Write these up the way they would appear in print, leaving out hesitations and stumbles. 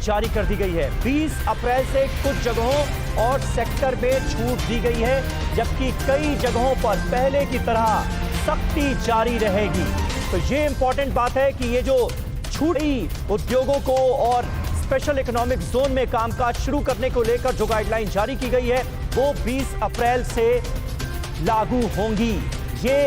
जारी कर दी गई है। 20 अप्रैल से कुछ जगहों और सेक्टर में छूट दी गई है, जबकि कई जगहों पर पहले की तरह सख्ती जारी रहेगी। तो ये इंपॉर्टेंट बात है कि ये जो छूटी उद्योगों को और स्पेशल इकोनॉमिक जोन में कामकाज शुरू करने को लेकर जो गाइडलाइन जारी की गई है वो 20 अप्रैल से लागू होंगी। ये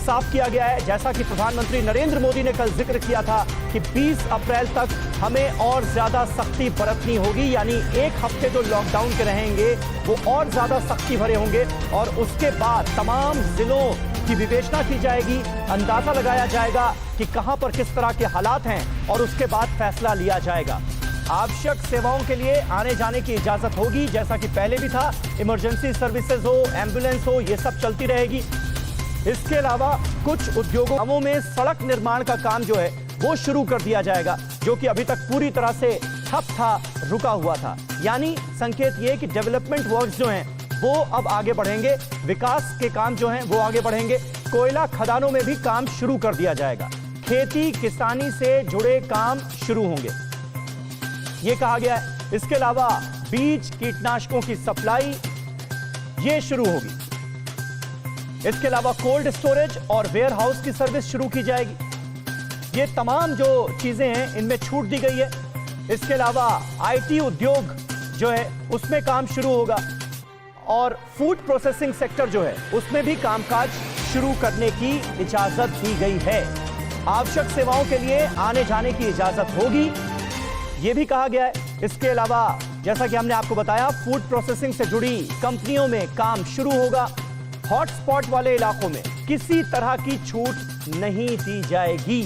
साफ किया गया है, जैसा कि प्रधानमंत्री नरेंद्र मोदी ने कल जिक्र किया था कि 20 अप्रैल तक हमें और ज्यादा सख्ती बरतनी होगी, यानी एक हफ्ते जो लॉकडाउन के रहेंगे वो और ज्यादा सख्ती भरे होंगे और उसके बाद तमाम जिलों की विवेचना की जाएगी, अंदाजा लगाया जाएगा कि कहां पर किस तरह के हालात हैं और उसके बाद फैसला लिया जाएगा। आवश्यक सेवाओं के लिए आने जाने की इजाजत होगी, जैसा कि पहले भी था। इमरजेंसी सर्विसेज हो, एम्बुलेंस हो, ये सब चलती रहेगी। इसके अलावा कुछ उद्योगों में सड़क निर्माण का काम जो है वो शुरू कर दिया जाएगा, जो कि अभी तक पूरी तरह से ठप था, रुका हुआ था। यानी संकेत ये कि डेवलपमेंट वर्क्स जो हैं वो अब आगे बढ़ेंगे, विकास के काम जो हैं वो आगे बढ़ेंगे। कोयला खदानों में भी काम शुरू कर दिया जाएगा। खेती किसानी से जुड़े काम शुरू होंगे, ये कहा गया है। इसके अलावा बीज कीटनाशकों की सप्लाई ये शुरू होगी। इसके अलावा कोल्ड स्टोरेज और वेयर हाउस की सर्विस शुरू की जाएगी। ये तमाम जो चीजें हैं इनमें छूट दी गई है। इसके अलावा आईटी उद्योग जो है उसमें काम शुरू होगा और फूड प्रोसेसिंग सेक्टर जो है उसमें भी कामकाज शुरू करने की इजाजत दी गई है। आवश्यक सेवाओं के लिए आने जाने की इजाजत होगी, यह भी कहा गया है। इसके अलावा जैसा कि हमने आपको बताया, फूड प्रोसेसिंग से जुड़ी कंपनियों में काम शुरू होगा। हॉटस्पॉट वाले इलाकों में किसी तरह की छूट नहीं दी जाएगी,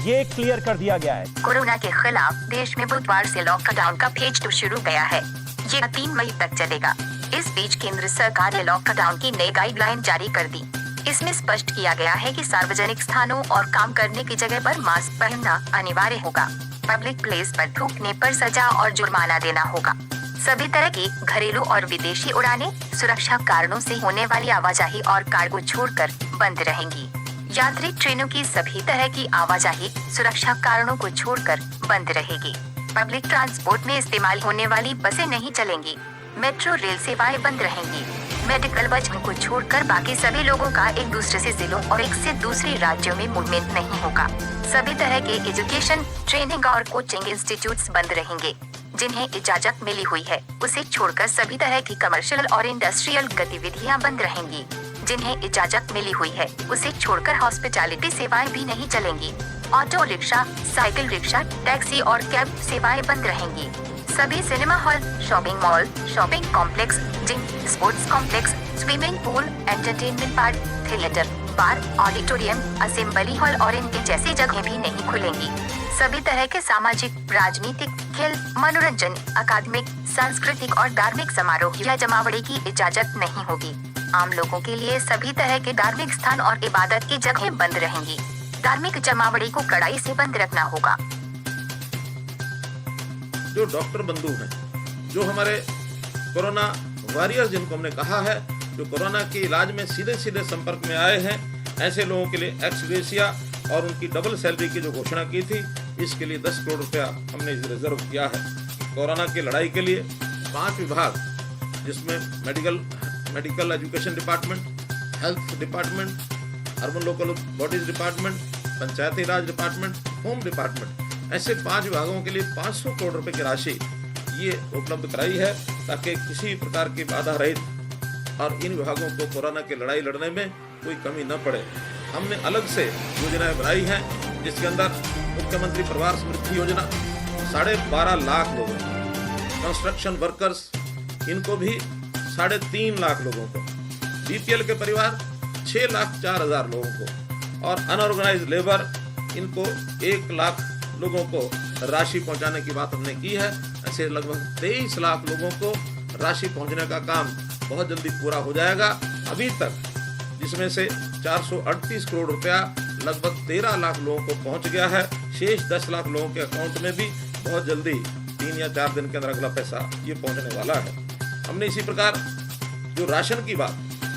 ये क्लियर कर दिया गया है। कोरोना के खिलाफ देश में बुधवार से लॉकडाउन का फेज 2 शुरू गया है। ये 3 मई तक चलेगा। इस बीच केंद्र सरकार ने लॉकडाउन की नई गाइडलाइन जारी कर दी। इसमें स्पष्ट किया गया है कि सार्वजनिक स्थानों और काम करने की जगह पर मास्क पहनना अनिवार्य होगा। पब्लिक प्लेस पर थूकने पर सजा और जुर्माना देना होगा। सभी तरह की घरेलू और विदेशी उड़ानें सुरक्षा कारणों से होने वाली आवाजाही और कार्गो छोड़कर बंद रहेंगी। यात्री ट्रेनों की सभी तरह की आवाजाही सुरक्षा कारणों को छोड़कर बंद रहेगी। पब्लिक ट्रांसपोर्ट में इस्तेमाल होने वाली बसें नहीं चलेंगी। मेट्रो रेल सेवाएं बंद रहेंगी। मेडिकल बसों को छोड़कर बाकी सभी लोगों का एक दूसरे से जिलों और एक से दूसरे राज्यों में मूवमेंट नहीं होगा। सभी तरह के एजुकेशन, ट्रेनिंग और कोचिंग इंस्टीट्यूट्स बंद रहेंगे। जिन्हें इजाजत मिली हुई है उसे छोड़कर सभी तरह की कमर्शियल और इंडस्ट्रियल गतिविधियां बंद रहेंगी। जिन्हें इजाजत मिली हुई है उसे छोड़कर हॉस्पिटैलिटी सेवाएं भी नहीं चलेंगी। Auto rickshaw, cycle rickshaw, taxi और कैब सेवाएं बंद रहेंगी। सभी cinema hall, shopping mall, shopping complex, gym, sports complex, swimming pool, entertainment park, theatre, bar, auditorium, assembly hall और इनके जैसी जगहें भी नहीं खुलेंगी। सभी तरह के सामाजिक, राजनीतिक, खेल, मनोरंजन, अकादमिक, सांस्कृतिक और धार्मिक समारोह या जमावड़े की इजाजत नहीं होगी। आम लोगों के लिए सभी तरह के धार्मिक स्थान और इबादत की जगहें बंद रहेंगी। धार्मिक जमावड़े को कड़ाई से बंद रखना होगा। जो डॉक्टर बंधु हैं, जो हमारे कोरोना वॉरियर्स जिनको हमने कहा है, जो कोरोना के इलाज में सीधे सीधे संपर्क में आए हैं, ऐसे लोगों के लिए एक्स ग्रेशिया और उनकी डबल सैलरी की जो घोषणा की थी, इसके लिए 10 करोड़ रुपया हमने रिजर्व किया है। कोरोना की लड़ाई के लिए 5 विभाग, जिसमें medical education department, health department, urban local bodies department, Panchayati Raj department, home department, ऐसे 5 विभागों के लिए 500 करोड़ रुपए की राशि ये उपलब्ध कराई है, ताकि किसी प्रकार की बाधा रहित और इन विभागों को कोरोना की लड़ाई लड़ने में कोई कमी न पड़े। हमने अलग से योजनाएं बनाई हैं, जिसके अंदर मुख्यमंत्री परिवार समृद्धि योजना 12.5 लाख लोगों को, कंस्ट्रक्शन वर्कर्स इनको भी 3.5 लाख लोगों को, बीपीएल के परिवार 6,04,000 लोगों को और अनऑर्गेनाइज्ड लेबर इनको 1 लाख लोगों को राशि पहुंचाने की बात हमने की है। ऐसे लगभग 23 लाख लोगों को राशि पहुंचने का काम बहुत जल्दी पूरा हो जाएगा। अभी तक जिसमें से 438 करोड़ रुपया लगभग 13 लाख लोगों को पहुंच गया है। शेष 10 लाख लोगों के अकाउंट में भी बहुत जल्दी 3 या 4 दिन के अंदर अगला पैसा ये पहुंचने वाला है। हमने इसी प्रकार जो राशन की बात,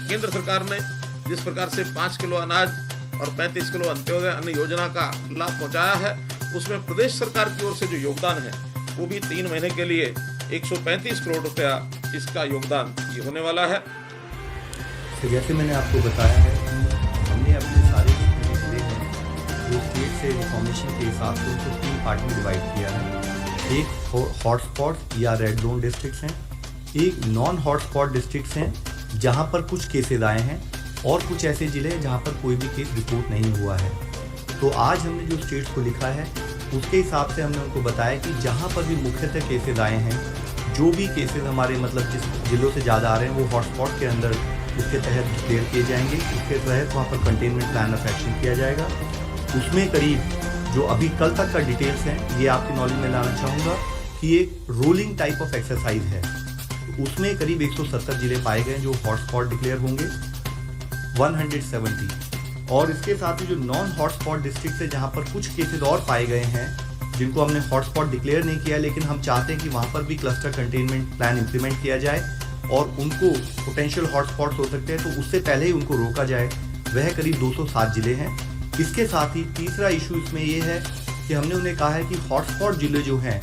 केंद्र सरकार ने जिस प्रकार से 5 किलो अनाज और 35 किलो अंत्योदय अन्न योजना का लाभ पहुंचाया है, उसमें प्रदेश सरकार की ओर से जो योगदान है वो भी 3 महीने के लिए 135 करोड़ रुपया इसका योगदान ये होने वाला है। तो जैसे मैंने आपको बताया है कि हमने अपने सारे जिले हैं जो स्टेट से इन्फॉर्मेशन के हिसाब से उनको 3 पार्ट में डिवाइड किया है। एक हॉटस्पॉट या रेड जोन डिस्ट्रिक्ट्स हैं, एक नॉन हॉटस्पॉट डिस्ट्रिक्ट्स हैं जहां पर कुछ केसेज आए हैं, और कुछ ऐसे ज़िले हैं जहां पर कोई भी केस रिपोर्ट नहीं हुआ है। तो आज हमने जो स्टेट्स को लिखा है उसके हिसाब से हमने उनको बताया कि जहां पर भी मुख्यतः केसेज आए हैं, जो भी केसेज हमारे मतलब जिस ज़िलों से ज़्यादा आ रहे हैं वो हॉटस्पॉट के अंदर उसके तहत डिक्लेयर किए जाएंगे। उसके तहत वहाँ पर कंटेनमेंट प्लान ऑफ एक्शन किया जाएगा। उसमें करीब जो अभी कल तक का डिटेल्स हैं ये आपके नॉलेज में लाना चाहूँगा कि एक रोलिंग टाइप ऑफ एक्सरसाइज है। तो उसमें करीब 170 ज़िले पाए गए जो हॉटस्पॉट डिक्लेयर होंगे, 170। और इसके साथ ही जो नॉन हॉटस्पॉट डिस्ट्रिक्ट है जहाँ पर कुछ केसेस और पाए गए हैं जिनको हमने हॉटस्पॉट डिक्लेयर नहीं किया, लेकिन हम चाहते हैं कि वहाँ पर भी क्लस्टर कंटेनमेंट प्लान इम्प्लीमेंट किया जाए और उनको पोटेंशियल हॉटस्पॉट्स हो सकते हैं तो उससे पहले ही उनको रोका जाए। वह करीब 207 ज़िले हैं। इसके साथ ही तीसरा इशू इसमें ये है कि हमने उन्हें कहा है कि हॉटस्पॉट ज़िले जो हैं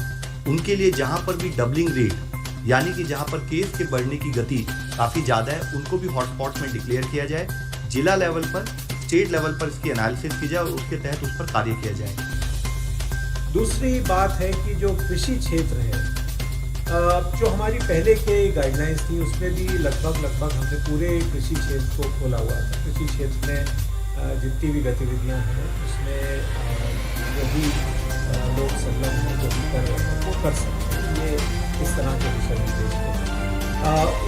उनके लिए जहाँ पर भी डबलिंग रेट यानी कि जहाँ पर केस के बढ़ने की गति काफ़ी ज़्यादा है उनको भी हॉटस्पॉट्स में डिक्लेयर किया जाए। जिला लेवल पर, स्टेट लेवल पर इसकी एनालिसिस की जाए और उसके तहत उस पर कार्य किया जाए। दूसरी बात है कि जो कृषि क्षेत्र है, जो हमारी पहले के गाइडलाइंस थी उसमें भी लगभग हमने पूरे कृषि क्षेत्र को खोला हुआ था। कृषि क्षेत्र में जितनी भी गतिविधियां हैं उसमें जो भी लोग संलग्न हैं, जो भी कर रहे हैं वो कर सकते हैं। ये इस तरह के दिशा निर्देश हैं,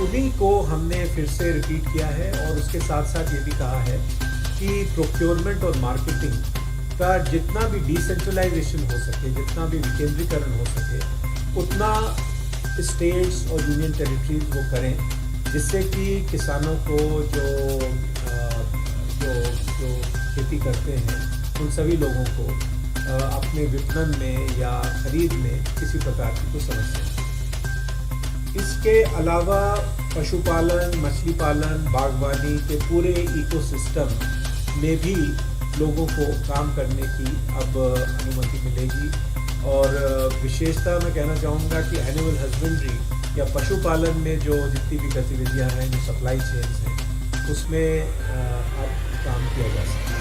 उन्हीं को हमने फिर से रिपीट किया है और उसके साथ साथ ये भी कहा है कि प्रोक्योरमेंट और मार्केटिंग का जितना भी डिसेंट्रलाइजेशन हो सके, जितना भी विकेंद्रीकरण हो सके, उतना स्टेट्स और यूनियन टेरिटरीज वो करें, जिससे कि किसानों को जो खेती करते हैं उन सभी लोगों को अपने विपणन में या खरीद में किसी प्रकार की कोई समस्या नहीं। इसके अलावा पशुपालन, मछली पालन, बागवानी के पूरे इकोसिस्टम में भी लोगों को काम करने की अब अनुमति मिलेगी। और विशेषता मैं कहना चाहूँगा कि एनिमल हस्बेंड्री या पशुपालन में जो जितनी भी गतिविधियाँ हैं, जो सप्लाई चेन्स हैं, उसमें अब काम किया जा सकता है।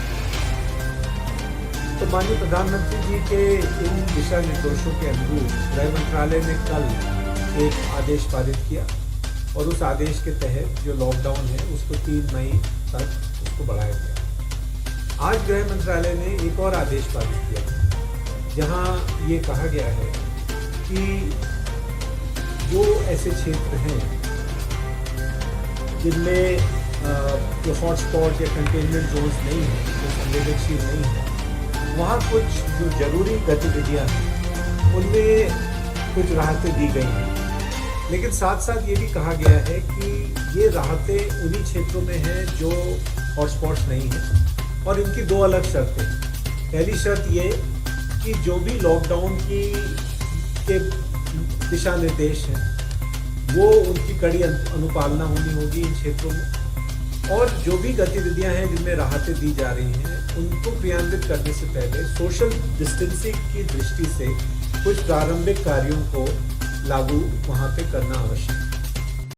तो माननीय प्रधानमंत्री जी के इन दिशा निर्देशों के अनुरूप गृह मंत्रालय ने कल एक आदेश पारित किया और उस आदेश के तहत जो लॉकडाउन है उसको 3 मई तक उसको बढ़ाया गया। आज गृह मंत्रालय ने एक और आदेश पारित किया जहां ये कहा गया है कि जो ऐसे क्षेत्र हैं जिनमें जो हॉटस्पॉट या कंटेनमेंट जोन्स नहीं हैं, जो संवेदनशील नहीं है, वहाँ कुछ जो जरूरी गतिविधियाँ हैं उनमें कुछ राहतें दी गई हैं। लेकिन साथ साथ ये भी कहा गया है कि ये राहतें उन्हीं क्षेत्रों में हैं जो हॉटस्पॉट्स नहीं हैं और इनकी 2 अलग शर्तें हैं। पहली शर्त ये कि जो भी लॉकडाउन के दिशा निर्देश हैं वो उनकी कड़ी अनुपालना होनी होगी इन क्षेत्रों में, और जो भी गतिविधियां हैं जिनमें राहतें दी जा रही हैं उनको क्रियान्वित करने से पहले सोशल डिस्टेंसिंग की दृष्टि से कुछ प्रारंभिक कार्यों को लागू वहाँ पे करना आवश्यक है।